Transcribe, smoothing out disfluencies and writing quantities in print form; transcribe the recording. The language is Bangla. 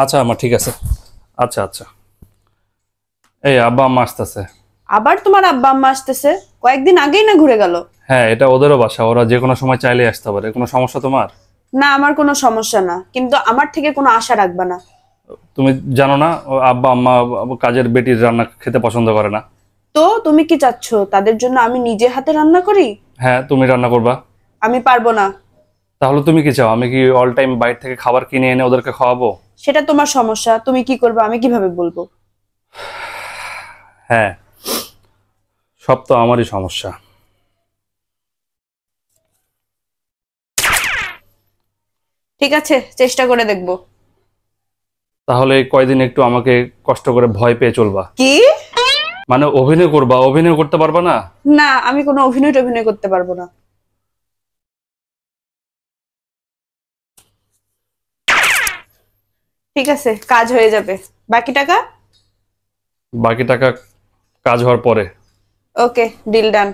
আচ্ছা আমার ঠিক আছে। আচ্ছা আচ্ছা, এই আব্বা আম্মা আসতেছে। আবার তোমার আব্বা আম্মা আসতেছে? কয়েকদিন আগেই না ঘুরে গেল। হ্যাঁ, এটা ওদেরও বাসা, ওরা যে কোনো সময় চাইলে আসতে পারে। কোনো সমস্যা তোমার? না, আমার কোনো সমস্যা না, কিন্তু আমার থেকে কোনো আশা রাখবা না। তুমি জানো না ও আব্বা আম্মা কাজের বেটির রান্না খেতে পছন্দ করে না। তো তুমি কি চাচ্ছ তাদের জন্য আমি নিজে হাতে রান্না করি? হ্যাঁ, তুমি রান্না করবা। আমি পারবো না। তাহলে তুমি কি চাও, আমি কি অল টাইম বাইরে থেকে খাবার কিনে এনে ওদেরকে খাওয়াবো? সেটা তোমার সমস্যা, তুমি কি করবে আমি কিভাবে বলবো? হ্যাঁ, সব তো আমারই সমস্যা। ঠিক আছে, চেষ্টা করে দেখবো। তাহলে এই কয়দিন একটু আমাকে কষ্ট করে ভয় পেয়ে চলবা। কি? মানে অভিনয় করবা, অভিনয় করতে পারবা না? না, আমি কোনো অভিনয় টভিনয় করতে পারবো না। ঠিক আছে, কাজ হয়ে যাবে। বাকি টাকা? বাকি টাকা কাজ হওয়ার পরে। ওকে, ডিল ডান।